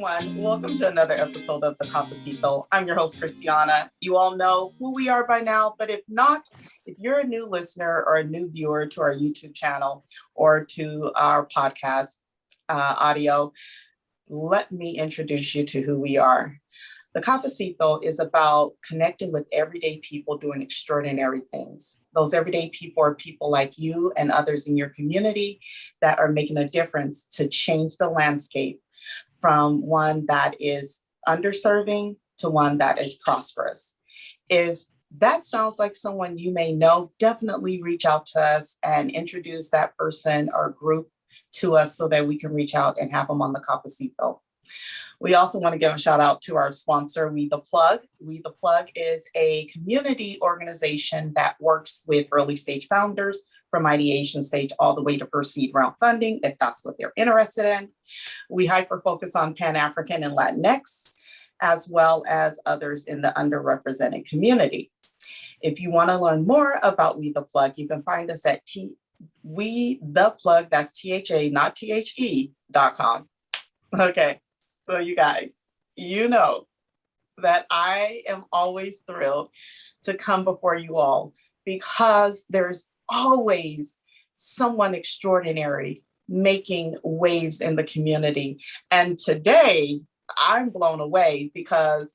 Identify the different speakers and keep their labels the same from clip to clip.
Speaker 1: everyone. Welcome to another episode of the Cafecito. I'm your host, Christiana. You all know who we are by now, but if not, if you're a new listener or a new viewer to our YouTube channel or to our podcast audio, let me introduce you to who we are. The Cafecito is about connecting with everyday people doing extraordinary things. Those everyday people are people like you and others in your community that are making a difference to change the landscape from one that is underserving to one that is prosperous. If that sounds like someone you may know, definitely reach out to us and introduce that person or group to us so that we can reach out and have them on the Cafecito. We also want to give a shout out to our sponsor, We The Plug. We The Plug is a community organization that works with early stage founders from ideation stage all the way to first seed round funding, if that's what they're interested in. We hyper-focus on Pan-African and Latinx, as well as others in the underrepresented community. If you want to learn more about We The Plug, you can find us at We The Plug, that's THA, not THE.com. Okay. So you guys, you know that I am always thrilled to come before you all because there's always someone extraordinary making waves in the community. And today I'm blown away because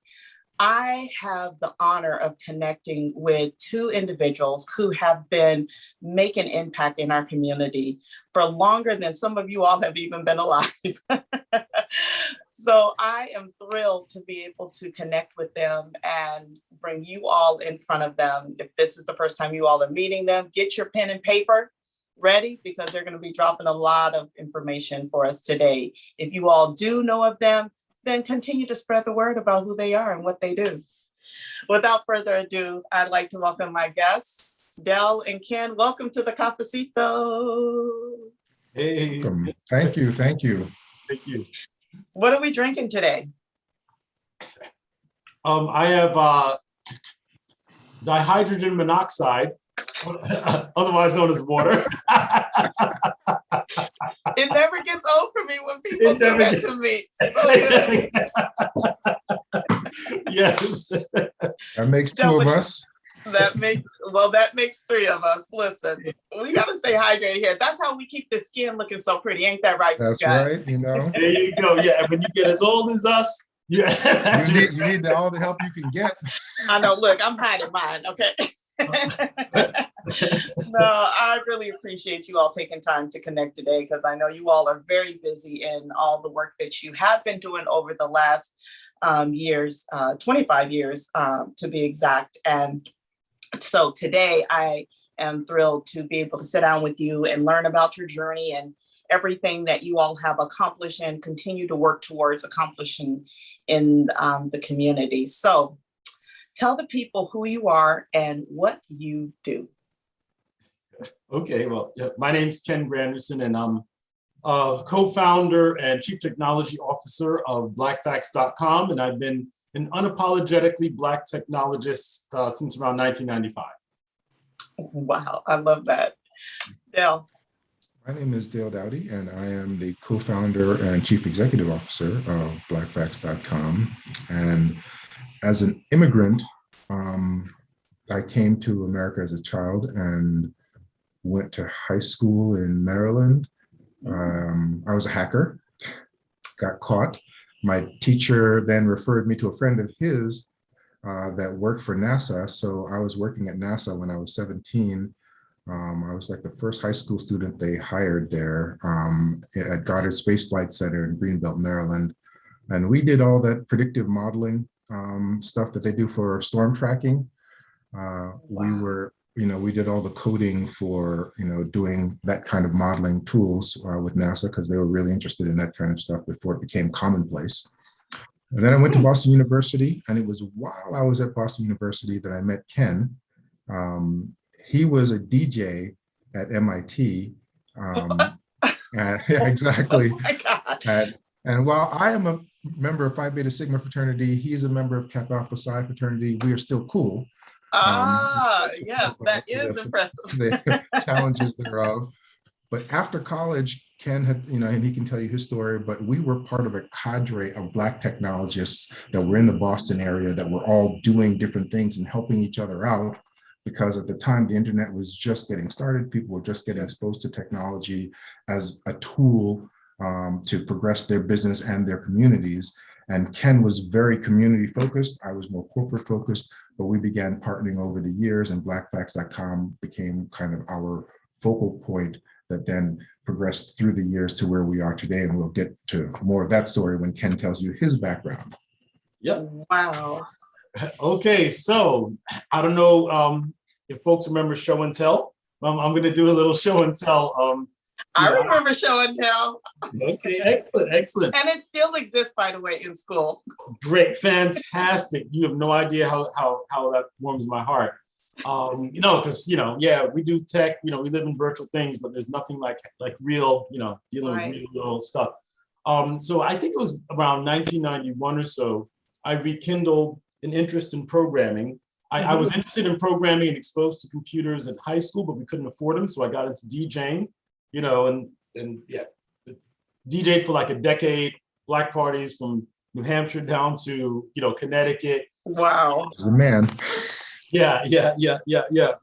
Speaker 1: I have the honor of connecting with two individuals who have been making impact in our community for longer than some of you all have even been alive. So I am thrilled to be able to connect with them and bring you all in front of them. If this is the first time you all are meeting them, get your pen and paper ready because they're going to be dropping a lot of information for us today. If you all do know of them, then continue to spread the word about who they are and what they do. Without further ado, I'd like to welcome my guests, Del and Ken. Welcome to the Cafecito.
Speaker 2: Hey.
Speaker 3: Welcome. Thank you.
Speaker 2: Thank you.
Speaker 1: What are we drinking today?
Speaker 2: I have dihydrogen monoxide, otherwise known as water.
Speaker 1: It never gets old for me when people do that to me. So
Speaker 2: Yes.
Speaker 3: That makes two of us.
Speaker 1: That makes three of us. Listen, we got to stay hydrated here. That's how we keep the skin looking so pretty. Ain't that right?
Speaker 3: That's right. You know.
Speaker 2: There you go. Yeah. And when you get as old as us, yeah,
Speaker 3: you need all the help you can get.
Speaker 1: I know. Look, I'm hiding mine. Okay. No, I really appreciate you all taking time to connect today because I know you all are very busy in all the work that you have been doing over the last years, 25 years to be exact. And so today I am thrilled to be able to sit down with you and learn about your journey and everything that you all have accomplished and continue to work towards accomplishing in the community. So tell the people who you are and what you do.
Speaker 2: Okay, well, my name's Ken Granderson and I'm co-founder and chief technology officer of Blackfacts.com, and I've been an unapologetically Black technologist since around 1995.
Speaker 1: Wow, I love that. Dale.
Speaker 3: My name is Dale Dowdie, and I am the co-founder and chief executive officer of Blackfacts.com. And as an immigrant, I came to America as a child and went to high school in Maryland. I was a hacker, got caught. My teacher then referred me to a friend of his that worked for NASA. So I was working at NASA when I was 17. I was like the first high school student they hired there at Goddard Space Flight Center in Greenbelt, Maryland. And we did all that predictive modeling stuff that they do for storm tracking. Wow. We did all the coding for, doing that kind of modeling tools with NASA because they were really interested in that kind of stuff before it became commonplace. And then I went to Boston University, and it was while I was at Boston University that I met Ken. He was a DJ at MIT. Yeah, exactly.
Speaker 1: Oh my God.
Speaker 3: And while I am a member of Phi Beta Sigma fraternity, he is a member of Kappa Alpha Psi fraternity. We are still cool.
Speaker 1: Yes, that is impressive.
Speaker 3: The challenges thereof. But after college, Ken had, and he can tell you his story, but we were part of a cadre of Black technologists that were in the Boston area that were all doing different things and helping each other out, because at the time the internet was just getting started. People were just getting exposed to technology as a tool to progress their business and their communities. And Ken was very community focused. I was more corporate focused, but we began partnering over the years, and Blackfacts.com became kind of our focal point that then progressed through the years to where we are today. And we'll get to more of that story when Ken tells you his background.
Speaker 2: Yep.
Speaker 1: Wow.
Speaker 2: Okay, so I don't know if folks remember show and tell. I'm going to do a little show and tell.
Speaker 1: I remember show and tell.
Speaker 2: Okay, excellent, excellent.
Speaker 1: And it still exists, by the way, in school.
Speaker 2: Great, fantastic. You have no idea how that warms my heart. Because we do tech. We live in virtual things, but there's nothing like real, dealing with real stuff. So I think it was around 1991 or so, I rekindled an interest in programming. I was interested in programming and exposed to computers in high school, but we couldn't afford them, so I got into DJing. DJed for like a decade, black parties from New Hampshire down to Connecticut.
Speaker 1: Wow.
Speaker 3: As a man.
Speaker 2: Yeah.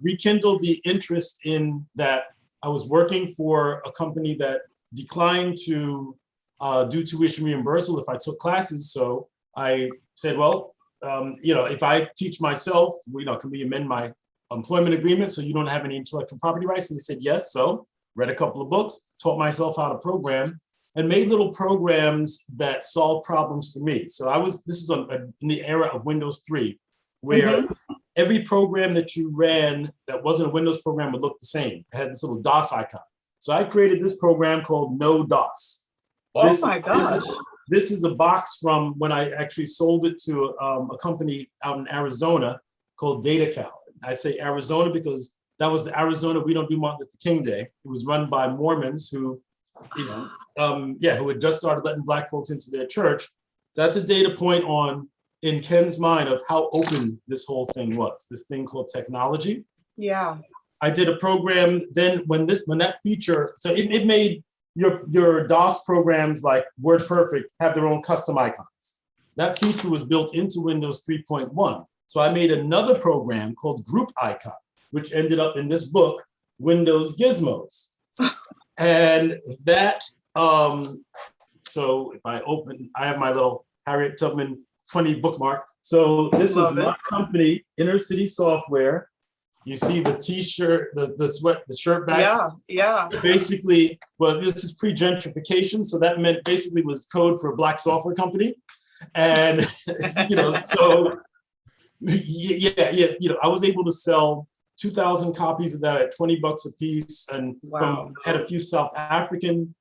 Speaker 2: Rekindled the interest in that. I was working for a company that declined to do tuition reimbursement if I took classes. So I said, well, if I teach myself, can we amend my employment agreement so you don't have any intellectual property rights? And they said yes. So read a couple of books, taught myself how to program, and made little programs that solved problems for me. So this is in the era of Windows 3, where every program that you ran that wasn't a Windows program would look the same. It had this little DOS icon. So I created this program called No DOS.
Speaker 1: My gosh.
Speaker 2: This is a box from when I actually sold it to a company out in Arizona called DataCal. I say Arizona because that was the Arizona We Don't Do Martin Luther King Day. It was run by Mormons who had just started letting Black folks into their church. So that's a data point in Ken's mind of how open this whole thing was, this thing called technology.
Speaker 1: Yeah.
Speaker 2: I did a program then when that feature, so it made your DOS programs like WordPerfect have their own custom icons. That feature was built into Windows 3.1. So I made another program called Group Icon, which ended up in this book, Windows Gizmos. And that, so if I have my little Harriet Tubman funny bookmark. So this is my company, Inner City Software. You see the T-shirt, the shirt back.
Speaker 1: Yeah.
Speaker 2: Basically, well, this is pre-gentrification, so that meant basically was code for a Black software company, and so I was able to sell 2,000 copies of that at $20 a piece, and had a few South African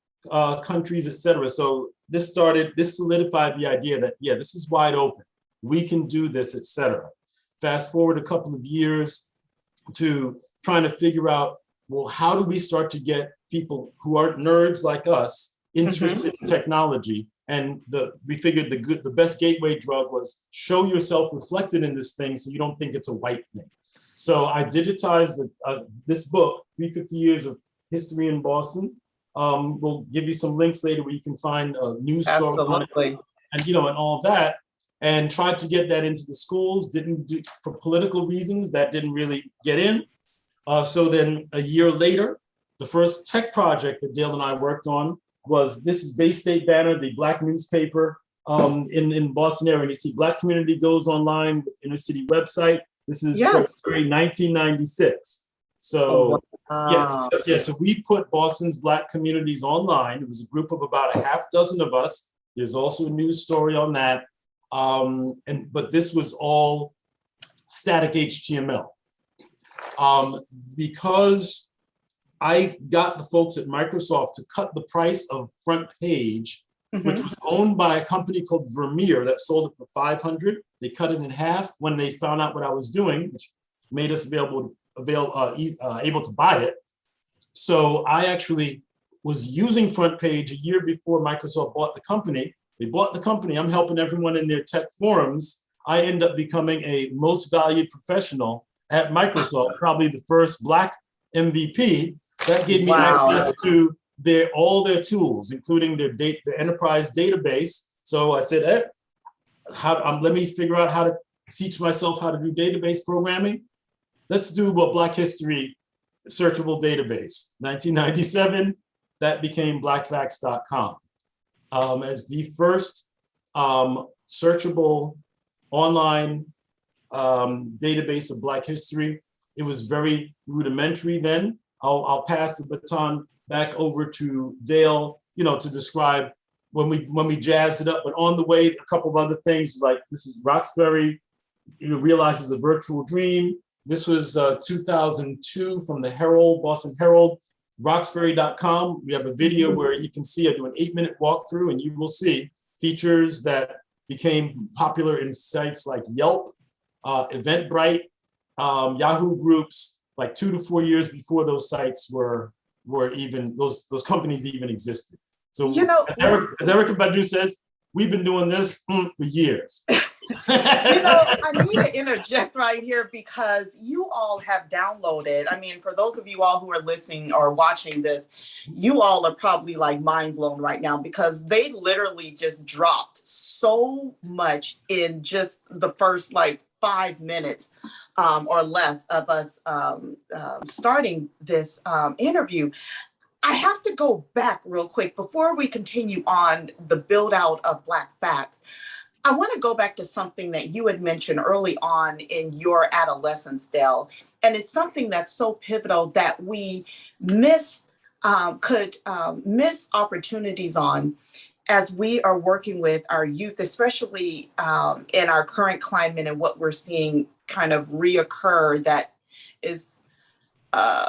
Speaker 2: countries, etc. So this solidified the idea that this is wide open, we can do this, etc. Fast forward a couple of years to trying to figure out, well, how do we start to get people who aren't nerds like us interested in technology? And we figured the best gateway drug was show yourself reflected in this thing so you don't think it's a white thing. So I digitized this book, 350 Years of History in Boston. We'll give you some links later where you can find a news story on it, and all of that. And tried to get that into the schools, didn't do, for political reasons, that didn't really get in. So then a year later, the first tech project that Dale and I worked on this is Bay State Banner, the Black newspaper in Boston area. And you see Black community goes online with inner city website. This is February 1996. So so we put Boston's Black communities online. It was a group of about a half dozen of us. There's also a news story on that. But this was all static HTML. Because I got the folks at Microsoft to cut the price of Front Page, which was owned by a company called Vermeer that sold it for $500. They cut it in half when they found out what I was doing, which made us able to buy it. So I actually was using Front Page a year before Microsoft bought the company. They bought the company. I'm helping everyone in their tech forums. I end up becoming a most valued professional at Microsoft, probably the first Black MVP. That gave me access to all their tools, including their enterprise database. So I said, let me figure out how to teach myself how to do database programming. Let's do a Black History searchable database. 1997, that became Blackfacts.com as the first searchable online database of Black history. It was very rudimentary then. I'll pass the baton back over to Dale, to describe when we jazzed it up. But on the way, a couple of other things like this is Roxbury, realizes a virtual dream. This was 2002 from the Herald, Boston Herald, Roxbury.com. We have a video where you can see I do an 8-minute walkthrough, and you will see features that became popular in sites like Yelp, Eventbrite, Yahoo Groups, like 2 to 4 years before those sites were even, those companies even existed. So as Erica Badu says, we've been doing this for years.
Speaker 1: I need to interject right here because you all have downloaded. I mean, for those of you all who are listening or watching this, you all are probably like mind blown right now because they literally just dropped so much in just the first like 5 minutes or less of us starting this interview. I have to go back real quick before we continue on the build out of Black Facts. I want to go back to something that you had mentioned early on in your adolescence, Dale, and it's something that's so pivotal that we could miss opportunities on as we are working with our youth, especially in our current climate and what we're seeing kind of reoccur that is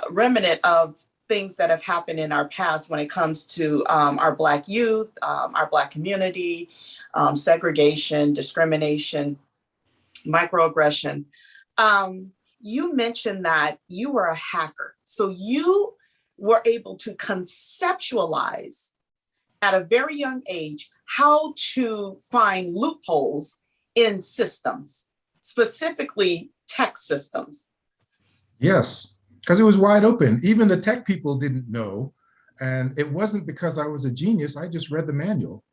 Speaker 1: remnant of things that have happened in our past when it comes to our Black youth, our Black community, segregation, discrimination, microaggression. You mentioned that you were a hacker. So you were able to conceptualize at a very young age how to find loopholes in systems, specifically tech systems.
Speaker 3: Yes, because it was wide open. Even the tech people didn't know. And it wasn't because I was a genius. I just read the manual.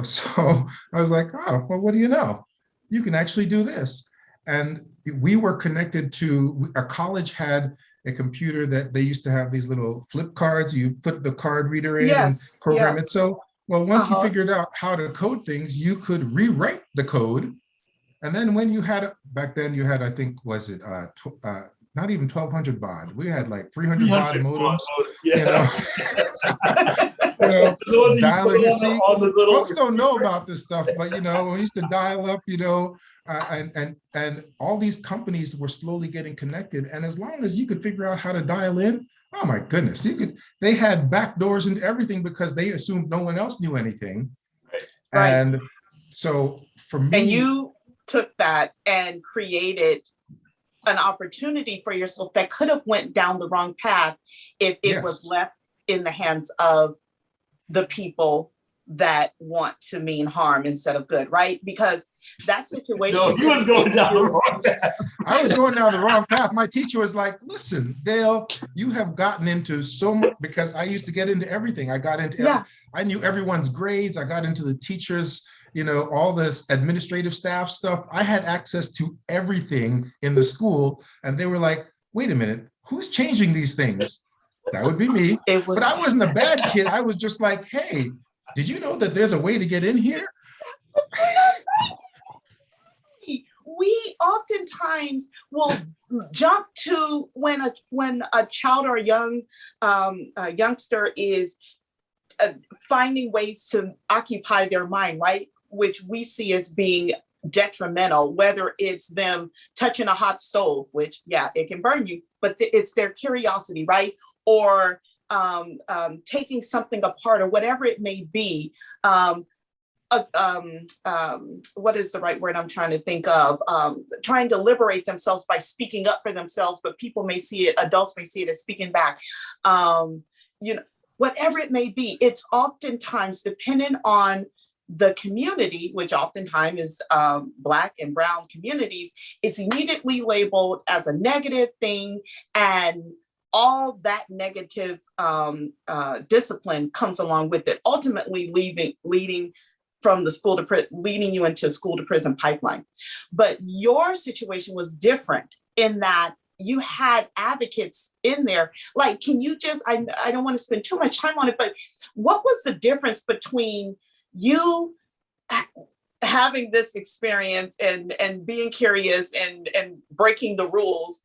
Speaker 3: So I was like, oh, well, what do you know? You can actually do this. And we were connected to, a college had a computer that they used to have these little flip cards. You put the card reader in and program it. So, well, once you figured out how to code things, you could rewrite the code. And then when you had, back then you had, I think, was it not even 1200 baud. We had like 300 baud modems. Dialing. See, folks don't know about this stuff, but we used to dial up, and all these companies were slowly getting connected. And as long as you could figure out how to dial in, oh my goodness, they had back doors into everything because they assumed no one else knew anything. Right. And so for me,
Speaker 1: and you took that and created an opportunity for yourself that could have went down the wrong path if it was left in the hands of the people that want to mean harm instead of good, right? Because that situation.
Speaker 2: No, he was going down the wrong path.
Speaker 3: I was going down the wrong path. My teacher was like, listen, Dale, you have gotten into so much, because I used to get into everything. I got into, I knew everyone's grades. I got into the teachers, all this administrative staff stuff. I had access to everything in the school. And they were like, wait a minute, who's changing these things? That would be me. But I wasn't a bad kid. I was just like, hey, did you know that there's a way to get in here?
Speaker 1: We oftentimes will jump to when a child or a youngster is finding ways to occupy their mind, right? Which we see as being detrimental, whether it's them touching a hot stove, which, it can burn you, but it's their curiosity, right? Or taking something apart or whatever it may be. What is the right word I'm trying to think of? Trying to liberate themselves by speaking up for themselves, but people may see it, adults may see it as speaking back. Whatever it may be, it's oftentimes dependent on the community, which oftentimes is Black and Brown communities. It's immediately labeled as a negative thing, and all that negative discipline comes along with it, ultimately leading from the school to prison, leading you into school to prison pipeline. But your situation was different in that you had advocates in there. Like, can you just, I don't want to spend too much time on it, but what was the difference between you having this experience and being curious and breaking the rules,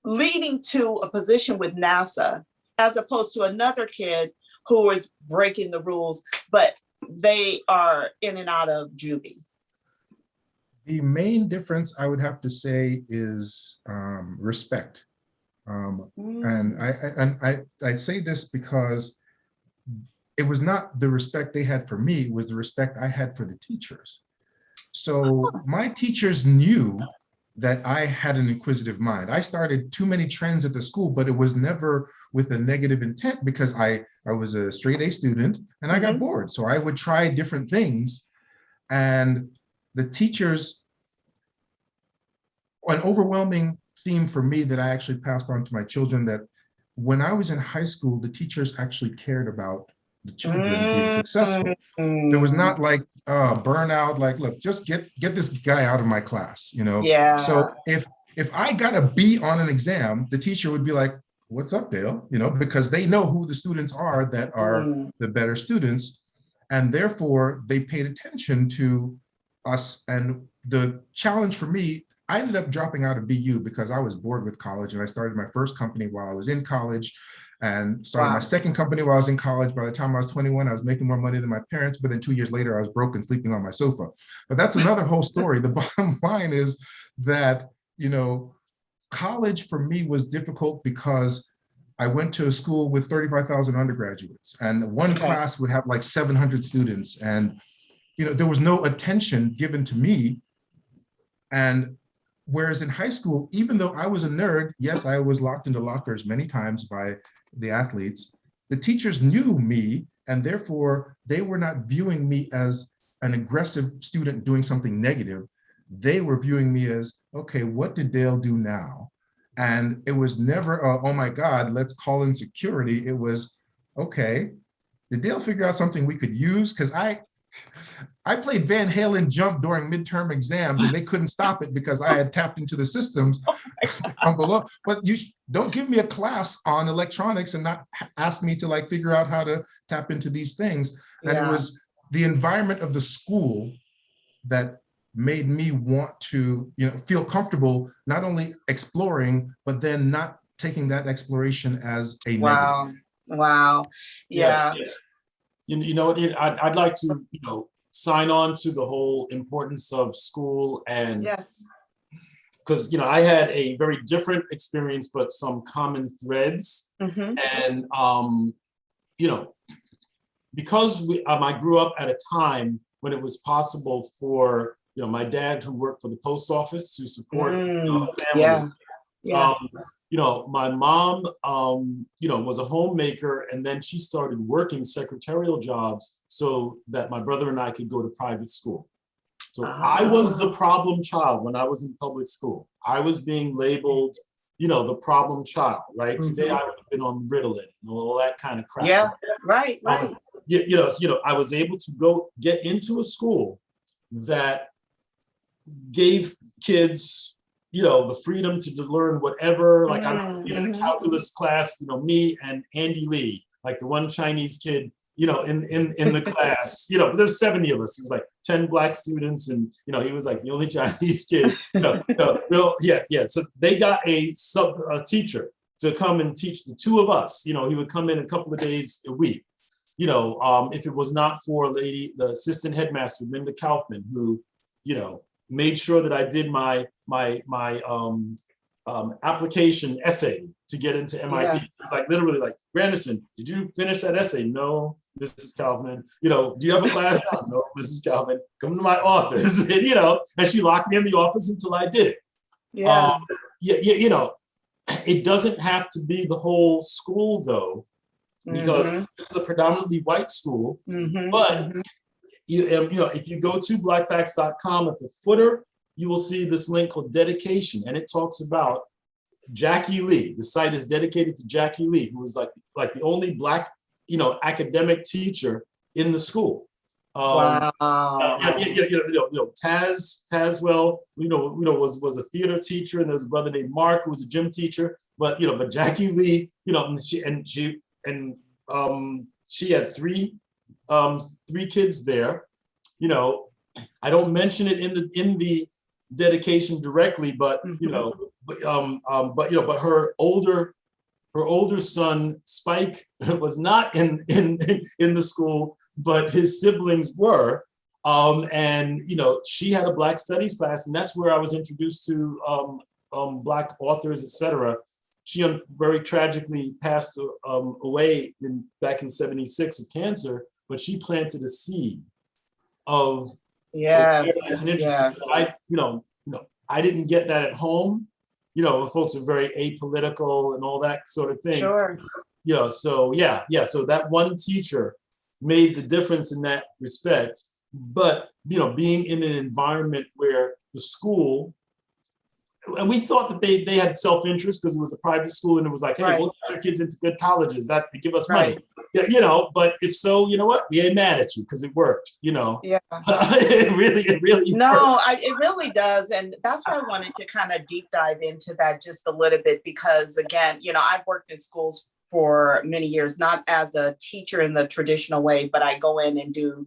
Speaker 1: leading to a position with NASA, as opposed to another kid who is breaking the rules, but they are in and out of juvie?
Speaker 3: The main difference I would have to say is respect. And I say this because it was not the respect they had for me, it was the respect I had for the teachers. So my teachers knew that I had an inquisitive mind. I started too many trends at the school, but it was never with a negative intent, because I was a straight A student and I got bored. So I would try different things. And the teachers, an overwhelming theme for me that I actually passed on to my children, that when I was in high school, the teachers actually cared about the children being successful. There was not like burnout, like, look, just get this guy out of my class, you know?
Speaker 1: Yeah.
Speaker 3: So if I got a B on an exam, the teacher would be like, what's up, Dale? You know, because they know who the students are that are the better students. And therefore they paid attention to us. And the challenge for me, I ended up dropping out of BU because I was bored with college, and I started my first company while I was in college, and started my second company while I was in college. By the time I was 21, I was making more money than my parents, but then 2 years later, I was broke and sleeping on my sofa. But that's another whole story. The bottom line is that, you know, college for me was difficult because I went to a school with 35,000 undergraduates, and one class would have like 700 students. And, you know, there was no attention given to me. And whereas in high school, even though I was a nerd, yes, I was locked into lockers many times by the athletes, the teachers knew me, and therefore they were not viewing me as an aggressive student doing something negative. They were viewing me as, okay, what did Dale do now? And it was never, oh my God, let's call in security. It was, okay, did Dale figure out something we could use? Because I played Van Halen jump during midterm exams, and they couldn't stop it because I had tapped into the systems from below. But you don't give me a class on electronics and not ask me to like figure out how to tap into these things. And it was the environment of the school that made me want to, you know, feel comfortable not only exploring, but then not taking that exploration as a negative.
Speaker 1: Wow. Yeah.
Speaker 2: You know, I'd like to, you know, sign on to the whole importance of school, and because, you know, I had a very different experience, but some common threads. And, you know, because I grew up at a time when it was possible for, you know, my dad, who worked for the post office, to support family. You know, my mom, you know, was a homemaker, and then she started working secretarial jobs so that my brother and I could go to private school. So I was the problem child when I was in public school. I was being labeled, you know, the problem child, right? Today I would have been on Ritalin and all that kind of crap.
Speaker 1: Yeah, right.
Speaker 2: You know, I was able to go get into a school that gave kids, you know, the freedom to learn whatever. Like, I'm in a calculus class, you know, me and Andy Lee, like the one Chinese kid, you know, in the class, you know, there's 70 of us. It was like 10 Black students, and, you know, he was like the only Chinese kid. So they got a teacher to come and teach the two of us. You know, he would come in a couple of days a week. You know, if it was not for the assistant headmaster, Linda Kaufman, who, you know, made sure that I did my application essay to get into MIT. It's like literally like, Granderson, did you finish that essay? No, Mrs. Kaufman. You know, do you have a class? No, Mrs. Kaufman. Come to my office. And, you know, and she locked me in the office until I did it. You know, it doesn't have to be the whole school though, because it's a predominantly white school. But you know, if you go to blackfacts.com, at the footer, you will see this link called dedication, and it talks about Jackie Lee. The site is dedicated to Jackie Lee, who was like the only Black, academic teacher in the school.
Speaker 1: Wow.
Speaker 2: Tazwell, was a theater teacher, and there's a brother named Mark who was a gym teacher. But Jackie Lee, she had three kids there. I don't mention it in the dedication directly, but but her older son Spike was not in the school, but his siblings were. And she had a Black studies class, and that's where I was introduced to Black authors, etc. She very tragically passed away back in '76 of cancer, but she planted a seed of
Speaker 1: yes.
Speaker 2: I didn't get that at home. Folks are very apolitical and all that sort of thing.
Speaker 1: Sure.
Speaker 2: So that one teacher made the difference in that respect. But being in an environment where the school, and we thought that they had self-interest because it was a private school, and it was like, hey, we'll get your kids into good colleges, that they give us money. But if so, you know what? We ain't mad at you because it worked, Yeah. it really
Speaker 1: No,
Speaker 2: worked.
Speaker 1: it really does. And that's why I wanted to kind of deep dive into that just a little bit, because again, I've worked in schools for many years, not as a teacher in the traditional way, but I go in and do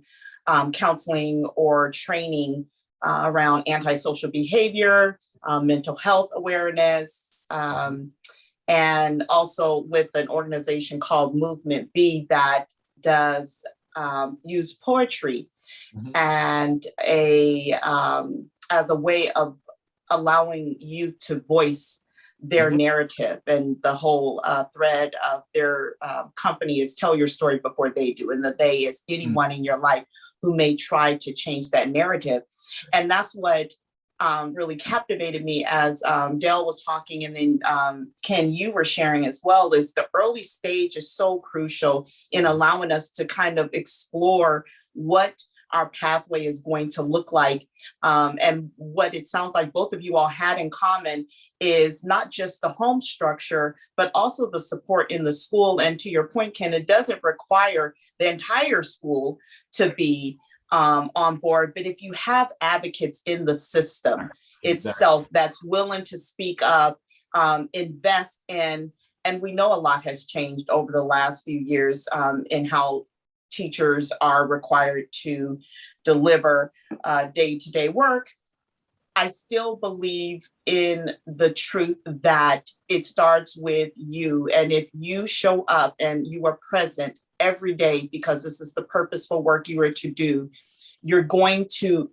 Speaker 1: counseling or training around antisocial behavior, mental health awareness, and also with an organization called Movement B that does use poetry and as a way of allowing you to voice their narrative. And the whole thread of their company is tell your story before they do. And the they is anyone in your life who may try to change that narrative. And that's what really captivated me as Dale was talking, and then Ken, you were sharing as well, is the early stage is so crucial in allowing us to kind of explore what our pathway is going to look like. And what it sounds like both of you all had in common is not just the home structure, but also the support in the school. And to your point, Ken, it doesn't require the entire school to be on board, but if you have advocates in the system itself that's willing to speak up, invest in, and we know a lot has changed over the last few years in how teachers are required to deliver day-to-day work. I still believe in the truth that it starts with you. And if you show up and you are present every day, because this is the purposeful work you are to do, you're going to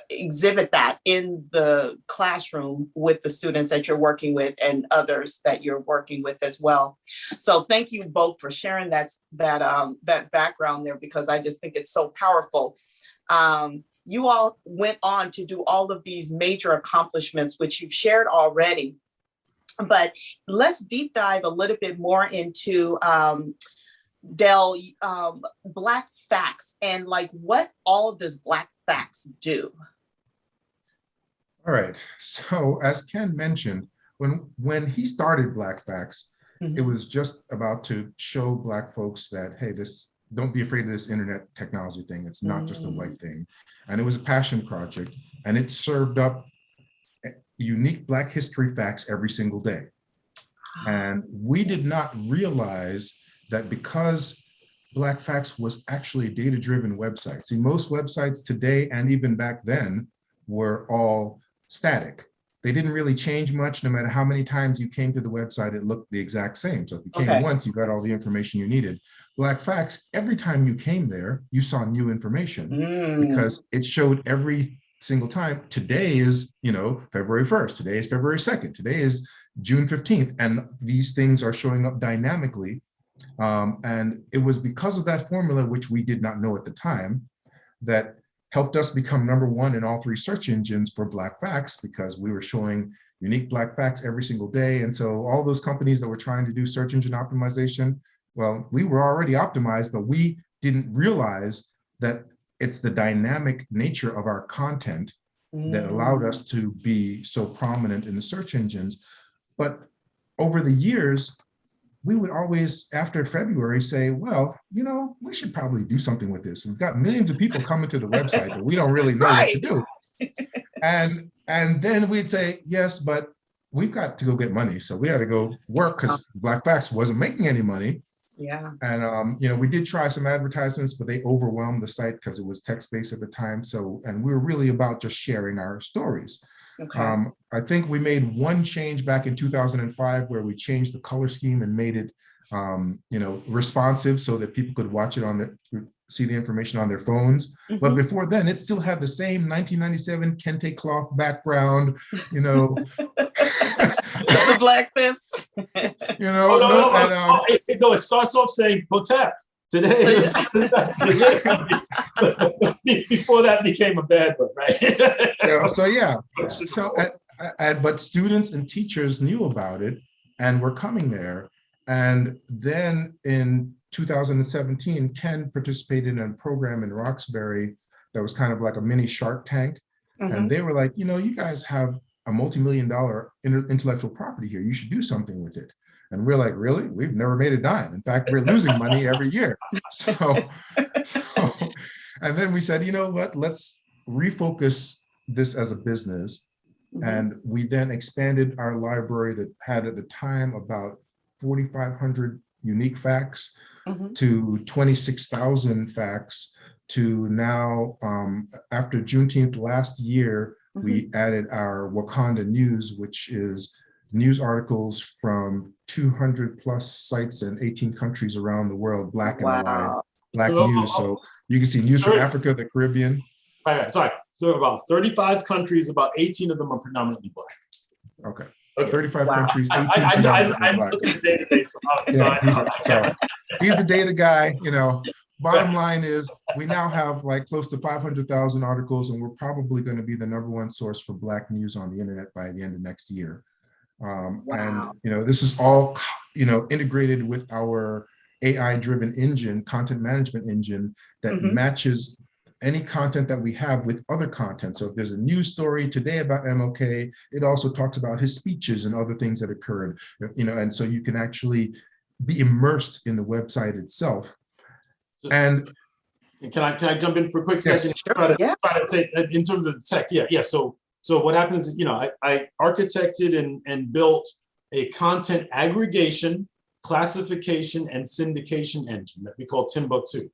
Speaker 1: exhibit that in the classroom with the students that you're working with and others that you're working with as well. So thank you both for sharing that background there, because I just think it's so powerful. You all went on to do all of these major accomplishments, which you've shared already, but let's deep dive a little bit more into Dale, Blackfacts, and like what all does Blackfacts do?
Speaker 3: All right. So as Ken mentioned, when he started Blackfacts, it was just about to show Black folks that, hey, don't be afraid of this internet technology thing. It's not just a white thing. And it was a passion project, and it served up unique Black history facts every single day. And we did not realize that because Blackfacts was actually a data-driven website. See, most websites today and even back then were all static. They didn't really change much. No matter how many times you came to the website, it looked the exact same. So if you came once, you got all the information you needed. Blackfacts, every time you came there, you saw new information because it showed every single time. Today is, February 1st. Today is February 2nd. Today is June 15th. And these things are showing up dynamically. And it was because of that formula, which we did not know at the time, that helped us become #1 in all 3 search engines for Black facts, because we were showing unique Black facts every single day. And so all those companies that were trying to do search engine optimization, well, we were already optimized, but we didn't realize that it's the dynamic nature of our content that allowed us to be so prominent in the search engines. But over the years, we would always, after February, say, well, we should probably do something with this. We've got millions of people coming to the website, but we don't really know what to do. And then we'd say, yes, but we've got to go get money. So we had to go work because Blackfacts wasn't making any money.
Speaker 1: Yeah.
Speaker 3: And, we did try some advertisements, but they overwhelmed the site because it was text-based at the time. So, and we were really about just sharing our stories.
Speaker 1: Okay.
Speaker 3: I think we made one change back in 2005 where we changed the color scheme and made it, responsive so that people could watch it see the information on their phones.
Speaker 1: Mm-hmm.
Speaker 3: But before then, it still had the same 1997 kente cloth background,
Speaker 1: The black fist.
Speaker 2: It starts off saying protect. Today, before that became a bad one, right?
Speaker 3: But students and teachers knew about it and were coming there. And then in 2017, Ken participated in a program in Roxbury that was kind of like a mini Shark Tank. Mm-hmm. And they were like, you guys have a multi-million-dollar intellectual property here. You should do something with it. And we're like, really? We've never made a dime. In fact, we're losing money every year. And then we said, you know what, let's refocus this as a business. Mm-hmm. And we then expanded our library that had at the time about 4,500 unique facts mm-hmm. to 26,000 facts to now, after Juneteenth last year, mm-hmm. we added our Wakanda News, which is news articles from 200 plus sites in 18 countries around the world, Black and white, Black news. So you can see news from Africa, the Caribbean.
Speaker 2: Right. Sorry. So about 35 countries, about 18 of them are predominantly Black.
Speaker 3: Okay. 35 countries, 18 predominantly
Speaker 2: I'm
Speaker 3: Black.
Speaker 2: looking at the database.
Speaker 3: He's the data guy, Bottom line is we now have like close to 500,000 articles, and we're probably going to be the #1 source for Black news on the internet by the end of next year. And, this is all, integrated with our AI-driven engine, content management engine that mm-hmm. matches any content that we have with other content. So if there's a news story today about MLK, it also talks about his speeches and other things that occurred, and so you can actually be immersed in the website itself. And
Speaker 2: can I jump in for a quick second?
Speaker 1: Yes,
Speaker 2: try to take in terms of the tech. Yeah. So what happens is, I architected and built a content aggregation, classification, and syndication engine that we call Timbuktu.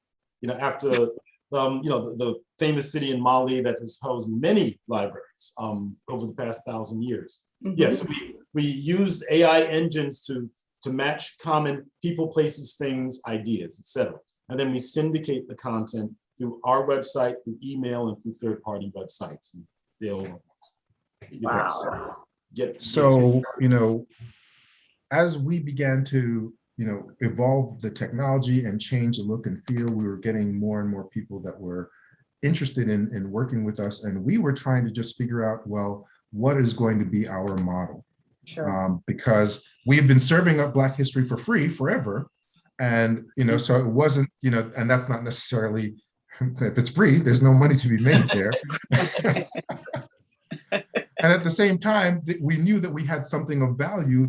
Speaker 2: After the famous city in Mali that has housed many libraries over the past 1,000 years. Mm-hmm. Yeah, so we use AI engines to match common people, places, things, ideas, etc. And then we syndicate the content through our website, through email, and through third-party websites. And they'll
Speaker 3: as we began to evolve the technology and change the look and feel, we were getting more and more people that were interested in working with us, and we were trying to just figure out, well, what is going to be our model?
Speaker 1: Sure.
Speaker 3: Because we've been serving up Black history for free forever, and so it wasn't, and that's not necessarily, if it's free, there's no money to be made there. And at the same time, we knew that we had something of value,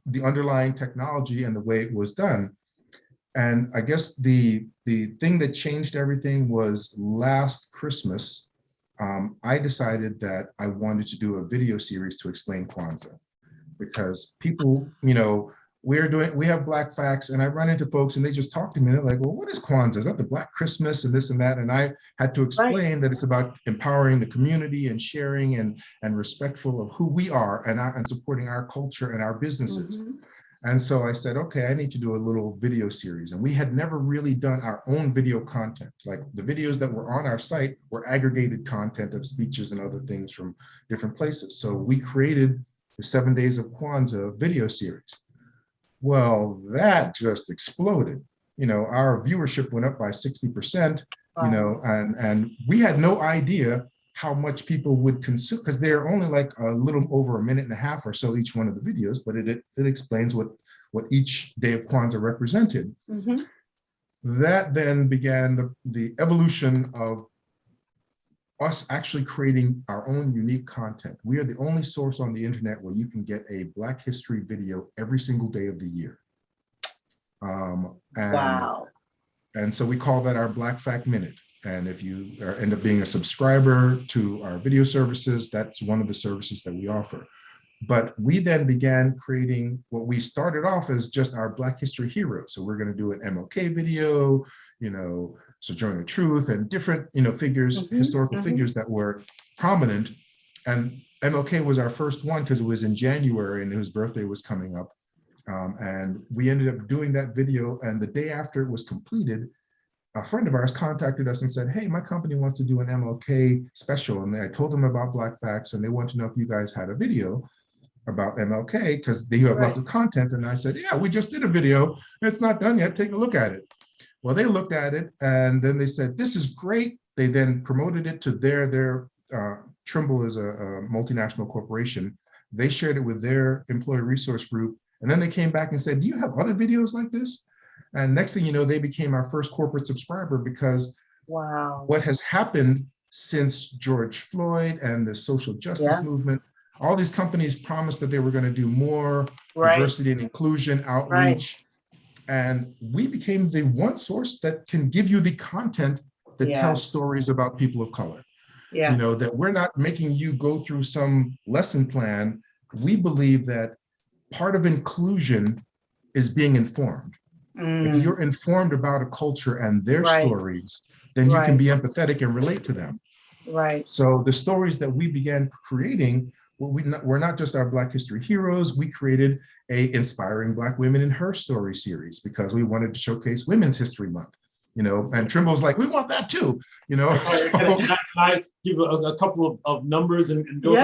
Speaker 3: the underlying technology and the way it was done. And I guess the thing that changed everything was last Christmas, I decided that I wanted to do a video series to explain Kwanzaa, because people, we have Black facts, and I run into folks and they just talk to me. They're like, well, what is Kwanzaa? Is that the Black Christmas and this and that? And I had to explain that it's about empowering the community and sharing and respectful of who we are and supporting our culture and our businesses. Mm-hmm. And so I said, okay, I need to do a little video series. And we had never really done our own video content. Like the videos that were on our site were aggregated content of speeches and other things from different places. So we created the 7 Days of Kwanzaa video series. Well, that just exploded. Our viewership went up by 60%, and we had no idea how much people would consume, because they're only like a little over a minute and a half or so each one of the videos, but it explains what each day of Kwanzaa represented. Mm-hmm. That then began the evolution of us actually creating our own unique content. We are the only source on the internet where you can get a Black History video every single day of the year.
Speaker 1: Wow.
Speaker 3: And so we call that our Black Fact Minute. And if you end up being a subscriber to our video services, that's one of the services that we offer. But we then began creating what we started off as just our Black History heroes. So we're going to do an MLK video, Sojourner Truth, and different, figures, historical figures that were prominent. And MLK was our first one because it was in January and his birthday was coming up. And we ended up doing that video. And the day after it was completed, a friend of ours contacted us and said, hey, my company wants to do an MLK special. And I told them about Blackfacts and they want to know if you guys had a video about MLK because they have lots of content. And I said, yeah, we just did a video. It's not done yet. Take a look at it. Well, they looked at it and then they said, this is great. They then promoted it to their Trimble is a multinational corporation. They shared it with their employee resource group. And then they came back and said, do you have other videos like this? And next thing you know, they became our first corporate subscriber because what has happened since George Floyd and the social justice movement, all these companies promised that they were going to do more diversity and inclusion outreach. And we became the one source that can give you the content that tells stories about people of color. That we're not making you go through some lesson plan. We believe that part of inclusion is being informed. If you're informed about a culture and their stories, then you can be empathetic and relate to them. So the stories that we began creating, we're not just our Black History heroes. We created a Inspiring Black Women in Her Story series because we wanted to showcase Women's History Month. And Trimble's like, we want that too, So,
Speaker 2: can I give a couple of numbers and go?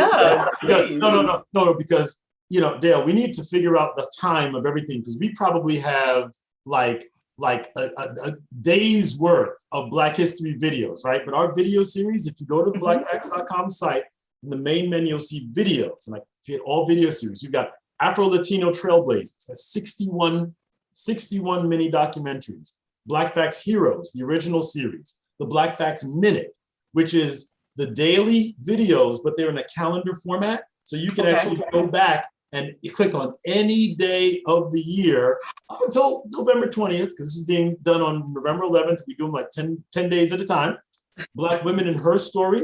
Speaker 2: Because Dale, we need to figure out the time of everything because we probably have like a day's worth of Black History videos, right? But our video series, if you go to the blackfacts.com site, in the main menu, you'll see videos, and hit all video series. You've got Afro-Latino Trailblazers, that's 61 mini documentaries. Blackfacts Heroes, the original series. The Blackfacts Minute, which is the daily videos, but they're in a calendar format. So you can actually go back and you click on any day of the year up until November 20th, because this is being done on November 11th. We do them like 10 days at a time. Black Women in Her Story,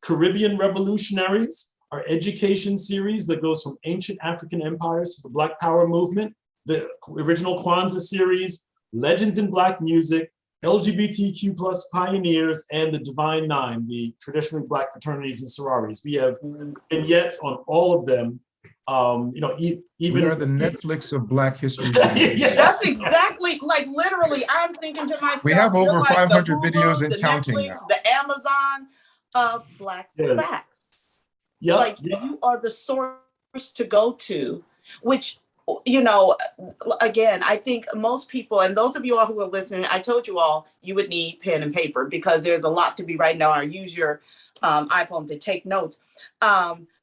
Speaker 2: Caribbean Revolutionaries, our education series that goes from ancient African empires to the Black Power movement, the original Kwanzaa series, Legends in Black Music, LGBTQ plus pioneers, and the Divine Nine, the traditionally Black fraternities and sororities. We have vignettes on all of them. Even
Speaker 3: we are the Netflix of Black history.
Speaker 1: That's exactly, literally, I'm thinking to myself,
Speaker 3: we have over 500
Speaker 1: Hulu,
Speaker 3: videos and
Speaker 1: the
Speaker 3: counting
Speaker 1: Netflix,
Speaker 3: now.
Speaker 1: The Amazon of Black Facts. You are the source to go to, which, again, I think most people, and those of you all who are listening, I told you all you would need pen and paper because there's a lot to be writing down, or use your iPhone to take notes.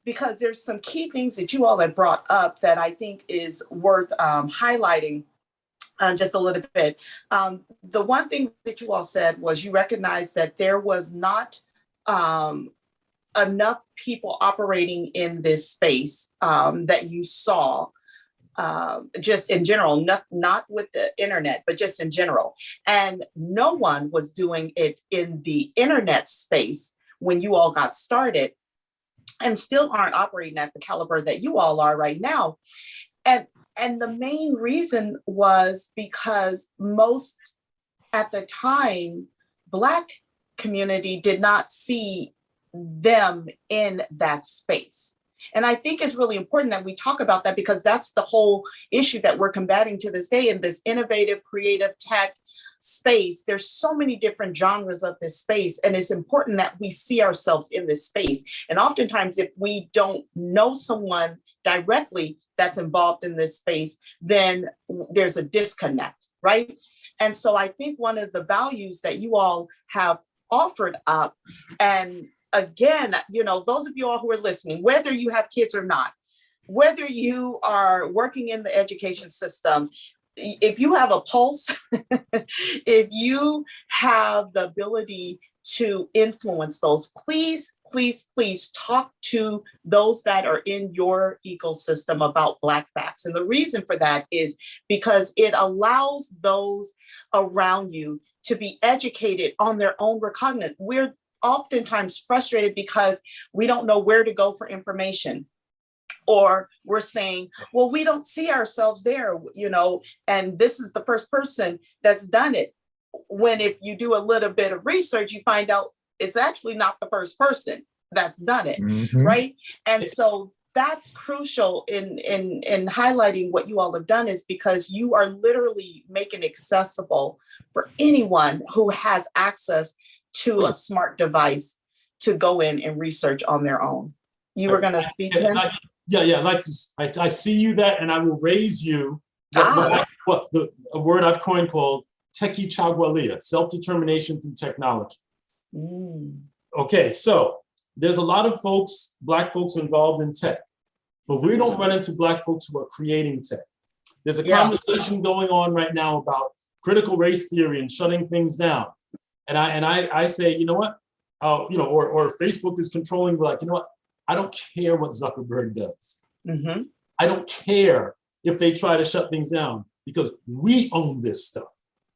Speaker 1: Because there's some key things that you all have brought up that I think is worth highlighting just a little bit. The one thing that you all said was you recognized that there was not enough people operating in this space that you saw, just in general, not with the internet, but just in general. And no one was doing it in the internet space when you all got started, and still aren't operating at the caliber that you all are right now. And the main reason was because most, at the time, Black community did not see them in that space. And I think it's really important that we talk about that, because that's the whole issue that we're combating to this day in this innovative, creative tech space. There's so many different genres of this space, and it's important that we see ourselves in this space. And oftentimes, if we don't know someone directly that's involved in this space, then there's a disconnect, right? And so I think one of the values that you all have offered up, and again, those of you all who are listening, whether you have kids or not, whether you are working in the education system, if you have a pulse, if you have the ability to influence those, please, please, please talk to those that are in your ecosystem about Blackfacts. And the reason for that is because it allows those around you to be educated on their own recognizance. We're oftentimes frustrated because we don't know where to go for information. Or we're saying, well, we don't see ourselves there, and this is the first person that's done it. When if you do a little bit of research, you find out it's actually not the first person that's done it, right? And so that's crucial in highlighting what you all have done, is because you are literally making accessible for anyone who has access to a smart device to go in and research on their own. You were going to speak, Ken?
Speaker 2: Yeah. I see you that, and I will raise you what a word I've coined called techie chagwalia, self-determination through technology. Okay, so there's a lot of folks, Black folks involved in tech, but we don't run into Black folks who are creating tech. There's a conversation going on right now about critical race theory and shutting things down. And I say, you know what? Or Facebook is controlling, like, you know what? I don't care what Zuckerberg does. I don't care if they try to shut things down, because we own this stuff.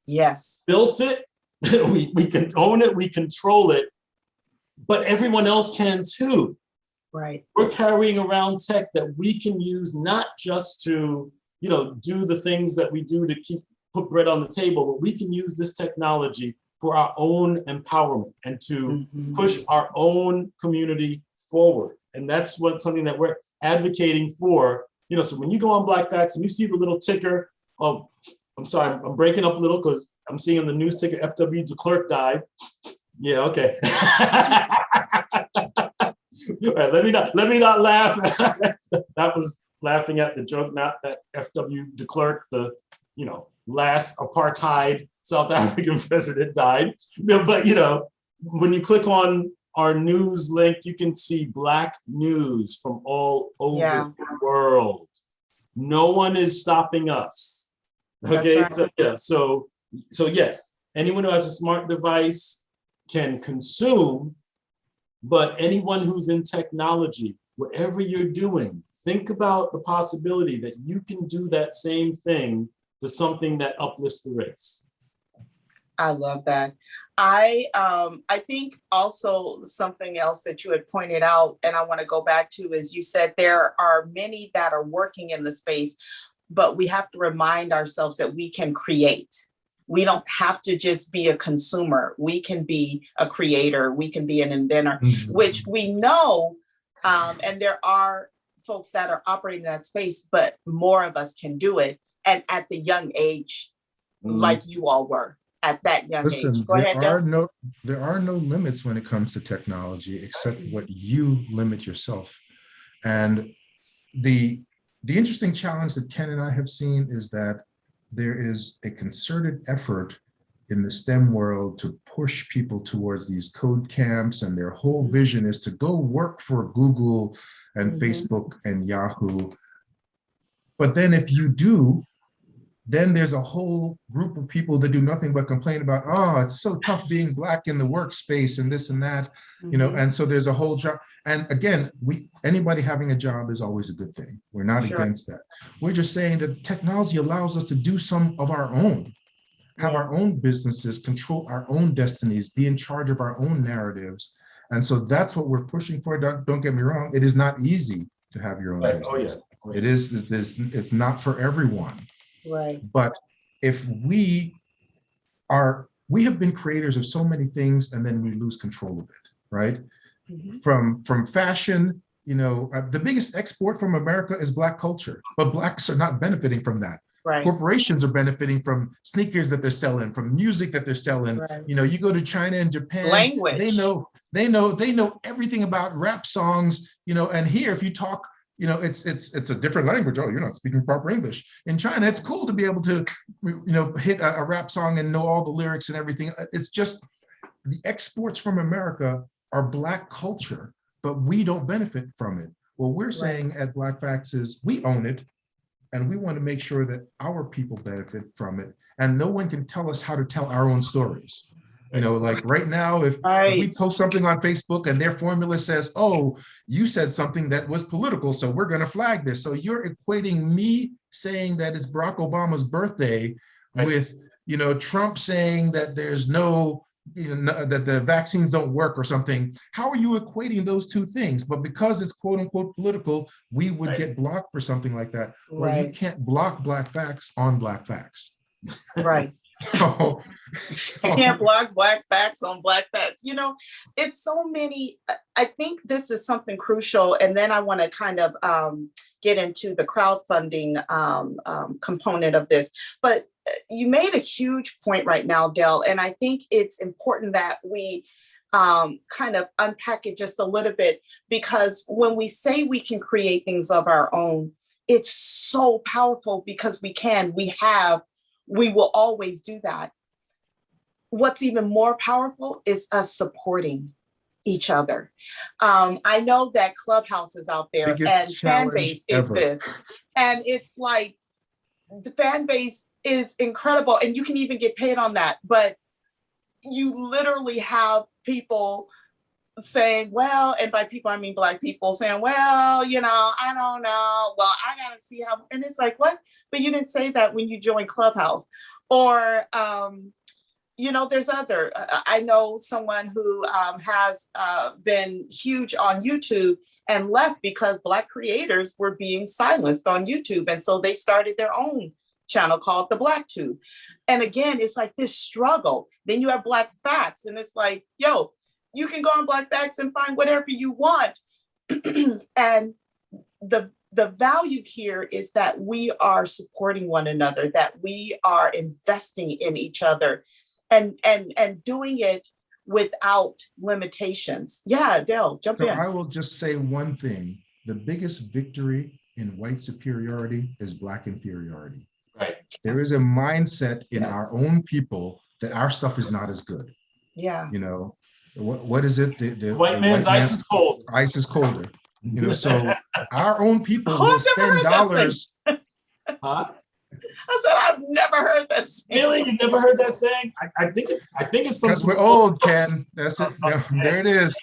Speaker 1: Yes.
Speaker 2: Built it, we can own it, we control it, but everyone else can too.
Speaker 1: Right.
Speaker 2: We're carrying around tech that we can use not just to, do the things that we do to put bread on the table, but we can use this technology for our own empowerment and to push our own community forward. And that's something that we're advocating for. So when you go on Blackfacts and you see the little ticker, I'm sorry, I'm breaking up a little because I'm seeing on the news ticker, F.W. de Klerk died. Yeah, okay. All right, let me not laugh. That was laughing at the joke, not that F.W. de Klerk, the last apartheid South African president, died. But when you click on our news link, you can see Black news from all over the world. No one is stopping us. Okay,
Speaker 1: right.
Speaker 2: so yes, anyone who has a smart device can consume, but anyone who's in technology, whatever you're doing, think about the possibility that you can do that same thing to something that uplifts the race.
Speaker 1: I love that. I think also something else that you had pointed out, and I want to go back to, is you said there are many that are working in the space, but we have to remind ourselves that we can create. We don't have to just be a consumer. We can be a creator. We can be an inventor, which we know, and there are folks that are operating in that space, but more of us can do it. And at the young age, like you all were. At that young age. Go ahead,
Speaker 3: there are no limits when it comes to technology, except what you limit yourself. And the interesting challenge that Ken and I have seen is that there is a concerted effort in the STEM world to push people towards these code camps, and their whole vision is to go work for Google and Facebook and Yahoo. But then if you do, then there's a whole group of people that do nothing but complain about, it's so tough being Black in the workspace and this and that, and so there's a whole job. And again, anybody having a job is always a good thing. We're not against that. We're just saying that technology allows us to do some of our own, have our own businesses, control our own destinies, be in charge of our own narratives. And so that's what we're pushing for. Don't get me wrong, it is not easy to have your own business. It is, it's not for everyone.
Speaker 1: Right.
Speaker 3: But if we have been creators of so many things, and then we lose control of it, right? From fashion, the biggest export from America is Black culture, but Blacks are not benefiting from that.
Speaker 1: Right.
Speaker 3: Corporations are benefiting from sneakers that they're selling, from music that they're selling.
Speaker 1: Right.
Speaker 3: You go to China and Japan,
Speaker 1: language.
Speaker 3: They know everything about rap songs, and here, if you talk, it's a different language. Oh, you're not speaking proper English. In China, it's cool to be able to, hit a rap song and know all the lyrics and everything. It's just the exports from America are Black culture, but we don't benefit from it. What we're saying at Blackfacts is we own it. and we want to make sure that our people benefit from it. And no one can tell us how to tell our own stories. You know, like right now, if we post something on Facebook and their formula says, oh, you said something that was political, so we're going to flag this. So you're equating me saying that it's Barack Obama's birthday with, you know, Trump saying that there's no, you know, that the vaccines don't work or something. How are you equating those two things? But because it's quote unquote political, we would get blocked for something like that. Well, you can't block Black facts on Black facts.
Speaker 1: Right.
Speaker 3: So,
Speaker 1: you can't block Black facts on Black facts. You know, it's so many. I think this is something crucial. And then I want to kind of get into the crowdfunding component of this. But you made a huge point right now, Dale. And I think it's important that we kind of unpack it just a little bit, because when we say we can create things of our own, it's so powerful because we can, we will always do that. What's even more powerful is us supporting each other. I know that Clubhouse is out there and fan base exists. And it's like the fan base is incredible and you can even get paid on that. But you literally have people saying, well, and by people, I mean Black people saying, well, you know, I don't know. Well, I got to see how, and it's like, what? But you didn't say that when you joined Clubhouse. Or, you know, there's other, I know someone who has been huge on YouTube and left because Black creators were being silenced on YouTube. And so they started their own channel called the BlackTube. And again, it's like this struggle. Then you have Blackfacts, and it's like, yo, you can go on Blackfacts and find whatever you want. And the value here is that we are supporting one another, that we are investing in each other and doing it without limitations. Yeah, Dale, jump in.
Speaker 3: I will just say one thing. The biggest victory in white superiority is Black inferiority.
Speaker 2: Right.
Speaker 3: There is a mindset in our own people that our stuff is not as good.
Speaker 1: Yeah.
Speaker 3: You know, what is it? The
Speaker 2: white man's ice is cold.
Speaker 3: Ice is colder. You know, so our own people will spend dollars.
Speaker 2: Huh?
Speaker 3: I
Speaker 1: said, I've never heard that saying.
Speaker 2: Really? You've never heard that saying? I think it's from.
Speaker 3: Because we're old, Ken. That's it. There it is.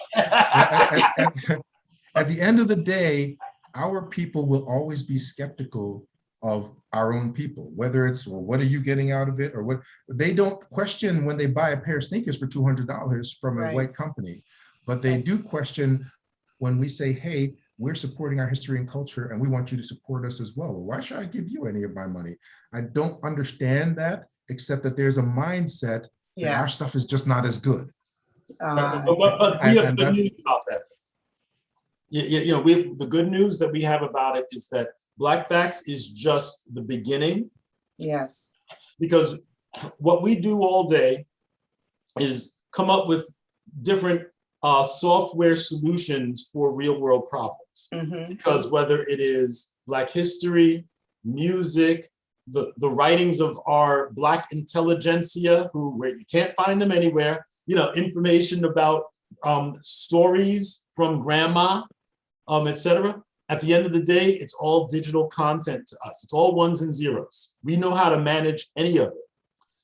Speaker 3: At the end of the day, our people will always be skeptical of our own people, whether it's, well, what are you getting out of it, or what? They don't question when they buy a pair of sneakers for $200 from a white company, but they do question when we say, hey, we're supporting our history and culture and we want you to support us as well. Why should I give you any of my money? I don't understand that, except that there's a mindset that our stuff is just not as good.
Speaker 2: But we have good news about that. You know, the good news that we have about it is that Blackfacts is just the beginning.
Speaker 1: Yes. Because
Speaker 2: what we do all day is come up with different software solutions for real world problems. Mm-hmm. Because whether it is Black history, music, the writings of our Black intelligentsia, where you can't find them anywhere, you know, information about stories from grandma, etc. At the end of the day, it's all digital content to us. It's all ones and zeros. We know how to manage any of it.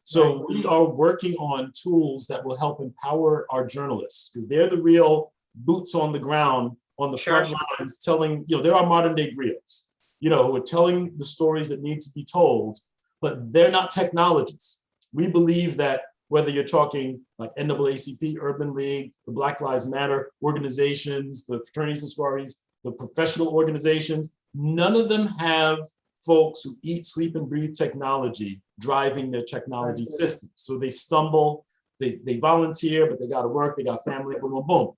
Speaker 2: So we are working on tools that will help empower our journalists, because they're the real boots on the ground, on the front lines, telling, you know, they're our modern day griots, you know, who are telling the stories that need to be told, but they're not technologists. We believe that whether you're talking like NAACP, Urban League, the Black Lives Matter organizations, the fraternities and sororities, the professional organizations, none of them have folks who eat, sleep, and breathe technology driving their technology system. So they stumble, they volunteer, but they got to work, they got family, boom, boom, boom.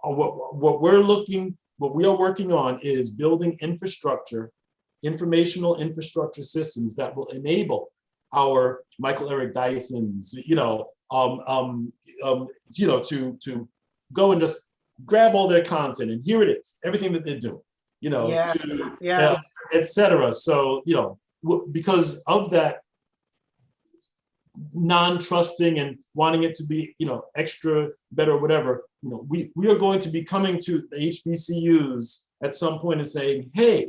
Speaker 2: What we are working on is building infrastructure, informational infrastructure systems that will enable our Michael Eric Dysons, to go and just grab all their content, and here it is, everything that they're doing, et cetera. So, because of that non-trusting and wanting it to be, extra, better, whatever, we are going to be coming to the HBCUs at some point and saying, hey,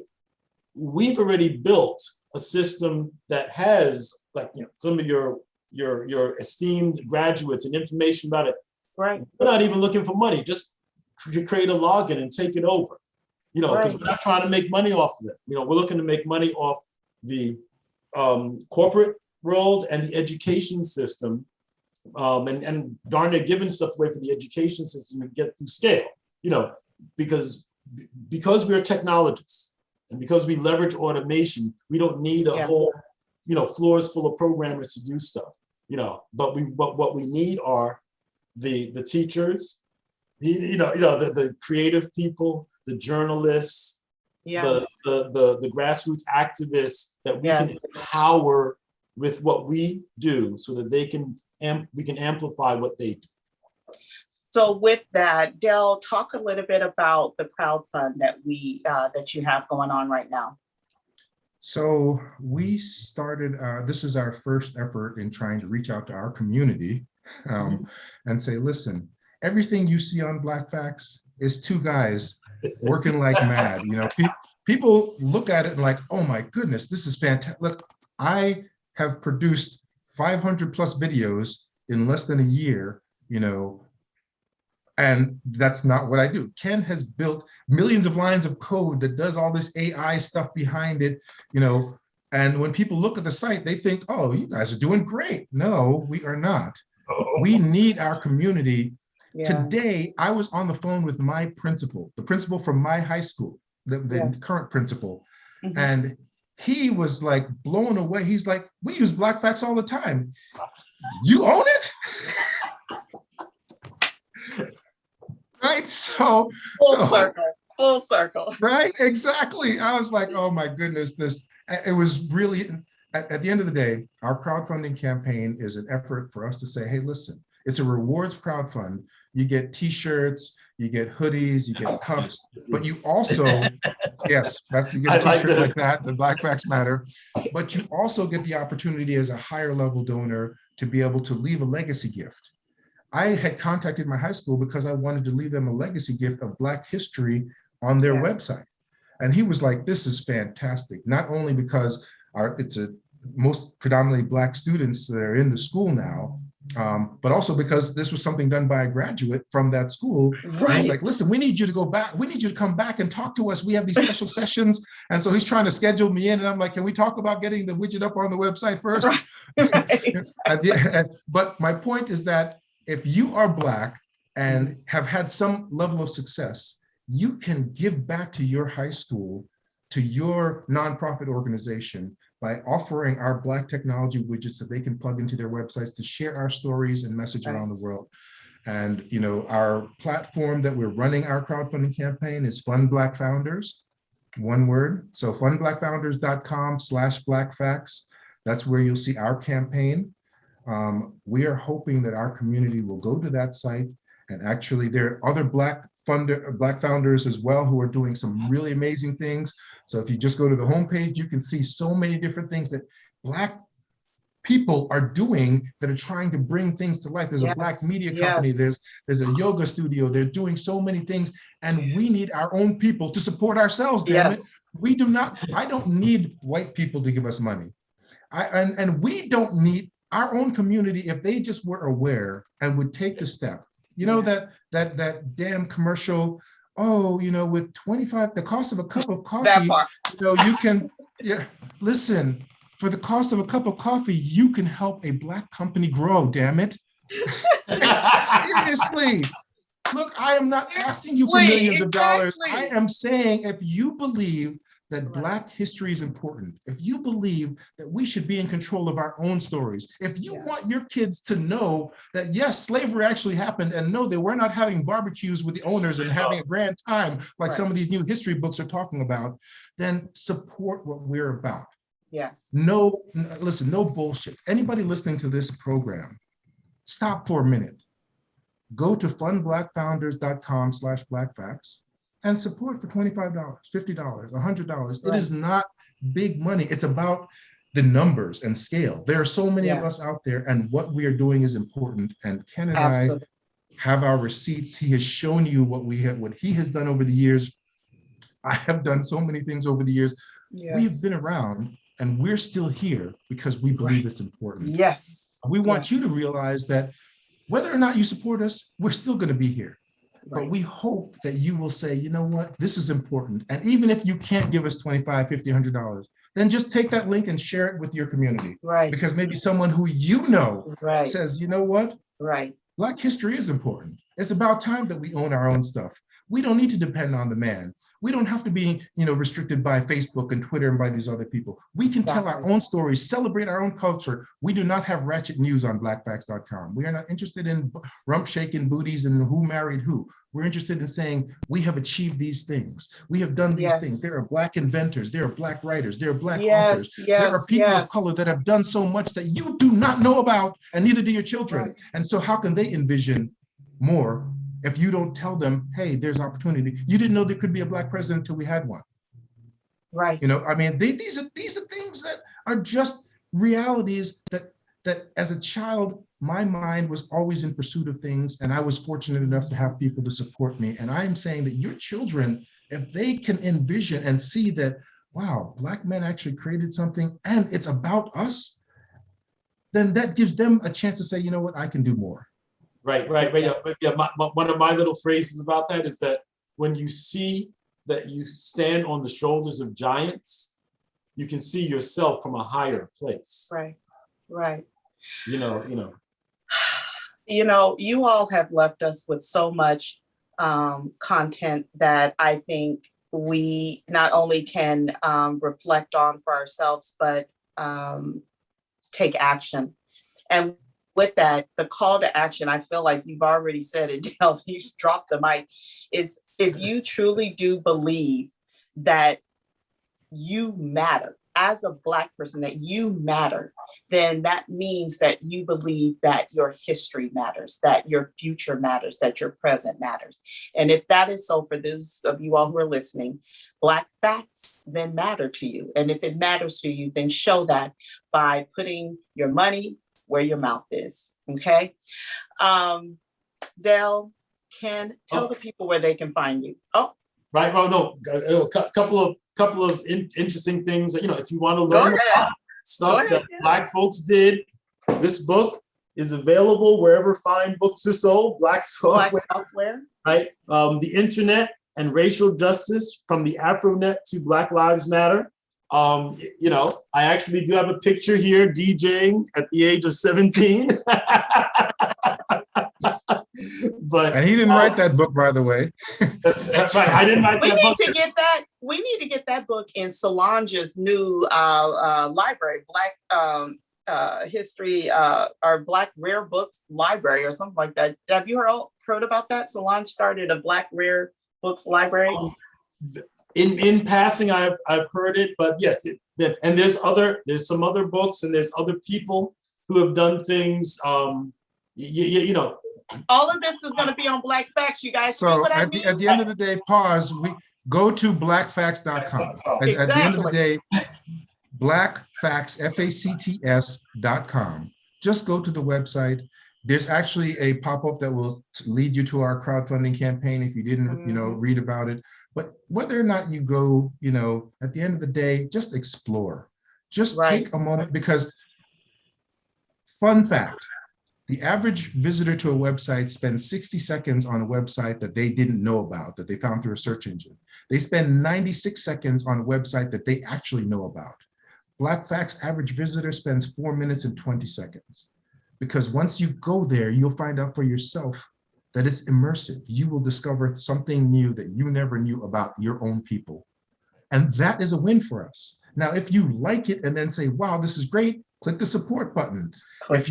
Speaker 2: we've already built a system that has, like, some of your esteemed graduates and information about it.
Speaker 1: Right.
Speaker 2: We're not even looking for money. Just create a login and take it over. Because we're not trying to make money off of it. We're looking to make money off the corporate world and the education system, and darn near giving stuff away for the education system to get through scale. Because we're technologists and because we leverage automation, we don't need a whole floors full of programmers to do stuff. But what we need are the teachers, the creative people, the journalists, the grassroots activists that we can empower with what we do, so that we can amplify what they do.
Speaker 1: So with that, Dale, talk a little bit about the crowdfund that you have going on right now.
Speaker 3: So we started, this is our first effort in trying to reach out to our community and say, listen, everything you see on Blackfacts is two guys working like mad. People look at it and like, oh my goodness, this is fantastic. Look, I have produced 500 plus videos in less than a year, and that's not what I do. Ken has built millions of lines of code that does all this AI stuff behind it, and when people look at the site, they think, oh, you guys are doing great. No, we are not. We need our community. Today, I was on the phone with my principal, the principal from my high school, the current principal, and he was like blown away. He's like, we use Blackfacts all the time. You own it? Right? So full circle. Right? Exactly. I was like, oh my goodness, it was really, at the end of the day, our crowdfunding campaign is an effort for us to say, hey, listen, it's a rewards crowdfund. You get t-shirts, you get hoodies, you get cups, but you also, yes, you get a t-shirt like that, the Blackfacts matter, but you also get the opportunity as a higher level donor to be able to leave a legacy gift. I had contacted my high school because I wanted to leave them a legacy gift of Black history on their website. And he was like, this is fantastic. Not only because it's most predominantly Black students that are in the school now, but also because this was something done by a graduate from that school. Right. And he's like, listen, we need you to go back. We need you to come back and talk to us. We have these special sessions. And so he's trying to schedule me in. And I'm like, can we talk about getting the widget up on the website first? Right. But my point is that if you are Black and have had some level of success, you can give back to your high school, to your nonprofit organization, by offering our Black technology widgets that they can plug into their websites to share our stories and message around the world. And our platform that we're running our crowdfunding campaign is FundBlackFounders, one word. So fundblackfounders.com/Blackfacts. That's where you'll see our campaign. We are hoping that our community will go to that site, and actually there are other Black founders as well who are doing some really amazing things. So if you just go to the homepage, you can see so many different things that Black people are doing that are trying to bring things to life. There's a Black media company, there's a yoga studio, they're doing so many things, and we need our own people to support ourselves, damn it. I don't need white people to give us money. And we don't need our own community, if they just were aware and would take the step. That damn commercial, with 25, the cost of a cup of coffee, you can, listen, for the cost of a cup of coffee, you can help a Black company grow, damn it. Seriously. Look, I am not asking you for millions of dollars. I am saying, if you believe that Black history is important, if you believe that we should be in control of our own stories, if you want your kids to know that, yes, slavery actually happened, and no, they were not having barbecues with the owners and having a grand time like some of these new history books are talking about, then support what we're about. Yes. No, listen, no bullshit. Anybody listening to this program, stop for a minute. Go to fundblackfounders.com/Blackfacts and support for $25, $50, $100. It is not big money. It's about the numbers and scale. There are so many of us out there, and what we are doing is important. And Ken and I have our receipts. He has shown you what he has done over the years. I have done so many things over the years. We've been around and we're still here because we believe it's important.
Speaker 1: Yes.
Speaker 3: We want you to realize that whether or not you support us, we're still going to be here. But we hope that you will say, you know what, this is important. And even if you can't give us $25, $50, $100, then just take that link and share it with your community. Because maybe someone who you know says, you know what, Black history is important. It's about time that we own our own stuff. We don't need to depend on the man. We don't have to be, restricted by Facebook and Twitter and by these other people. We can tell our own stories, celebrate our own culture. We do not have ratchet news on blackfacts.com. We are not interested in rump shaking booties and who married who. We're interested in saying, we have achieved these things. We have done these things. There are Black inventors. There are Black writers. There are Black authors. There are people of color that have done so much that you do not know about, and neither do your children. And so how can they envision more if you don't tell them, hey, there's opportunity? You didn't know there could be a Black president until we had one. These are things that are just realities that as a child, my mind was always in pursuit of things, and I was fortunate enough to have people to support me. And I'm saying that your children, if they can envision and see that, wow, Black men actually created something and it's about us, then that gives them a chance to say, you know what, I can do more.
Speaker 2: Right. One of my little phrases about that is that when you see that you stand on the shoulders of giants, you can see yourself from a higher place.
Speaker 1: Right.
Speaker 2: You
Speaker 1: all have left us with so much content that I think we not only can reflect on for ourselves, but take action. And with that, the call to action, I feel like you've already said it, Dale, you've dropped the mic, is if you truly do believe that you matter as a Black person, that you matter, then that means that you believe that your history matters, that your future matters, that your present matters. And if that is so for those of you all who are listening, Black facts then matter to you. And if it matters to you, then show that by putting your money where your mouth is. Okay. Dale, Ken, tell the people where they can find you.
Speaker 2: Right. Well, no, a couple of interesting things. If you want to learn about stuff that Black folks did, this book is available wherever fine books are sold. Black software. Right. The internet and racial justice, from the Afronet to Black Lives Matter. I actually do have a picture here DJing at the age of 17.
Speaker 3: And he didn't write that book, by the way.
Speaker 2: That's right. I didn't write that book.
Speaker 1: We need to get that book in Solange's new library, Black History or Black Rare Books Library or something like that. Have you heard about that? Solange started a Black Rare Books Library.
Speaker 2: In passing, I've heard it, but yes, and there's some other books, and there's other people who have done things.
Speaker 1: All of this is going to be on Black Facts, you guys.
Speaker 3: So at the end of the day, pause. We go to blackfacts.com. At the end of the day, blackfacts, FACTS.com. Just go to the website. There's actually a pop-up that will lead you to our crowdfunding campaign if you didn't, read about it. But whether or not you go, at the end of the day, just explore. Just take a moment, because fun fact, the average visitor to a website spends 60 seconds on a website that they didn't know about, that they found through a search engine. They spend 96 seconds on a website that they actually know about. Black Facts average visitor spends 4 minutes and 20 seconds. Because once you go there, you'll find out for yourself that it's immersive. You will discover something new that you never knew about your own people. And that is a win for us. Now, if you like it and then say, wow, this is great, click the support button. If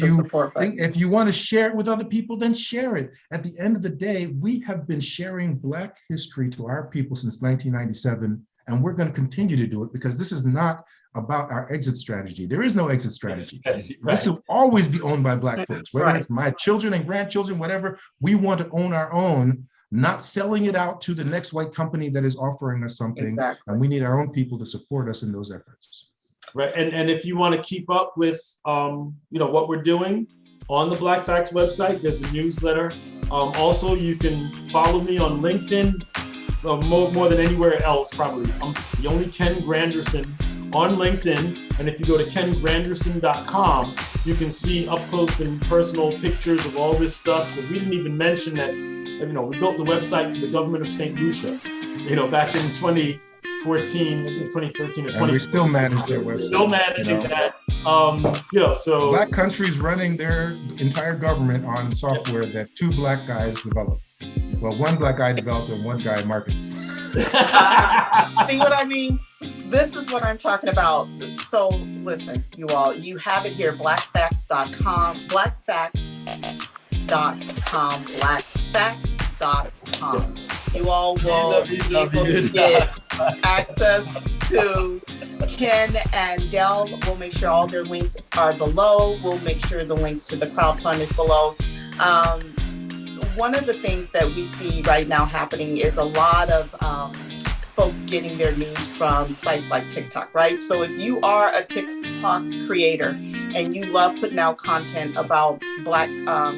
Speaker 3: you want to share it with other people, then share it. At the end of the day, we have been sharing Black history to our people since 1997, and we're going to continue to do it, because this is not about our exit strategy. There is no exit strategy. This will always be owned by Black folks, whether it's my children and grandchildren, whatever. We want to own our own, not selling it out to the next white company that is offering us something. And we need our own people to support us in those efforts.
Speaker 2: Right, and if you want to keep up with what we're doing on the Black Facts website, there's a newsletter. Also, you can follow me on LinkedIn more than anywhere else, probably. I'm the only Ken Granderson on LinkedIn. And if you go to kengranderson.com, you can see up close and personal pictures of all this stuff. Because we didn't even mention that, we built the website for the government of St. Lucia, back in 2014, 2013 or 2014.
Speaker 3: And we still manage their website.
Speaker 2: Still managing that. So
Speaker 3: Black countries running their entire government on software that 2 Black guys developed. Well, 1 Black guy developed and 1 guy markets.
Speaker 1: See what I mean? This is what I'm talking about. So listen, you all, you have it here, blackfacts.com, blackfacts.com, blackfacts.com. You all will be able to get access to Ken and Dell. We'll make sure all their links are below. We'll make sure the links to the crowdfund is below. One of the things that we see right now happening is a lot of folks getting their news from sites like TikTok, right? So if you are a TikTok creator and you love putting out content about Black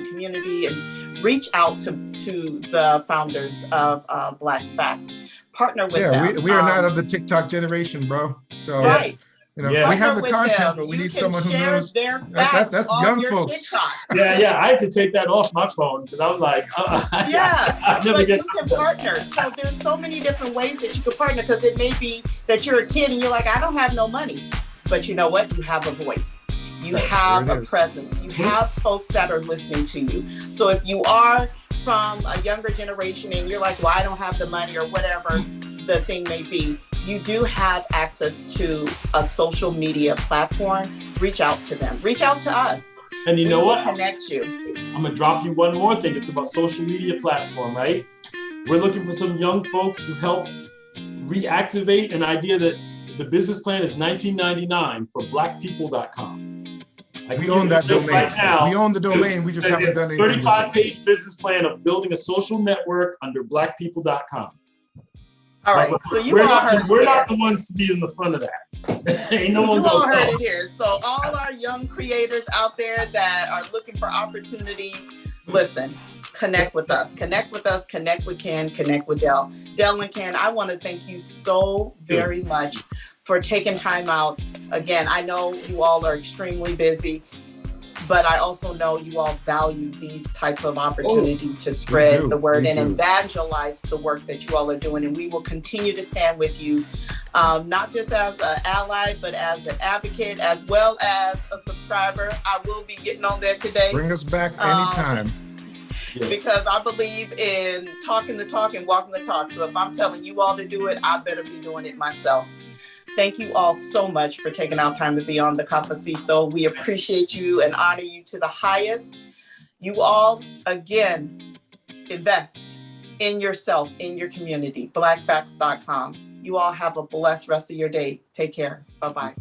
Speaker 1: community, and reach out to the founders of Blackfacts. Partner with them.
Speaker 3: Yeah, we are not of the TikTok generation, bro. So
Speaker 1: right.
Speaker 3: We have the content, but we need someone who knows. That's young folks.
Speaker 2: Yeah. I had to take that off my phone because I was like,
Speaker 1: but you can partner. So there's so many different ways that you can partner, because it may be that you're a kid and you're like, I don't have no money, but you know what? You have a voice. You have a presence. You have folks that are listening to you. So if you are from a younger generation and you're like, well, I don't have the money, or whatever the thing may be, you do have access to a social media platform. Reach out to them. Reach out to us.
Speaker 2: And you know what?
Speaker 1: Connect you.
Speaker 2: I'm gonna drop you one more thing. It's about social media platform, right? We're looking for some young folks to help reactivate an idea that the business plan is $19.99 for blackpeople.com.
Speaker 3: We own that domain.
Speaker 2: Right now,
Speaker 3: we own the domain. We just haven't done anything.
Speaker 2: 35-page business plan of building a social network under blackpeople.com.
Speaker 1: All right, so
Speaker 2: we're not the ones to be in the front of that. Ain't no one
Speaker 1: you all heard it here. So all our young creators out there that are looking for opportunities, listen, connect with us. Connect with us. Connect with Ken. Connect with Dell. Dell and Ken, I want to thank you so very much for taking time out. Again, I know you all are extremely busy, but I also know you all value these type of opportunity to spread the word and evangelize the work that you all are doing. And we will continue to stand with you, not just as an ally, but as an advocate, as well as a subscriber. I will be getting on there today.
Speaker 3: Bring us back anytime.
Speaker 1: Because I believe in talking the talk and walking the talk. So if I'm telling you all to do it, I better be doing it myself. Thank you all so much for taking our time to be on the Cafecito. We appreciate you and honor you to the highest. You all, again, invest in yourself, in your community, blackfacts.com. You all have a blessed rest of your day. Take care. Bye-bye.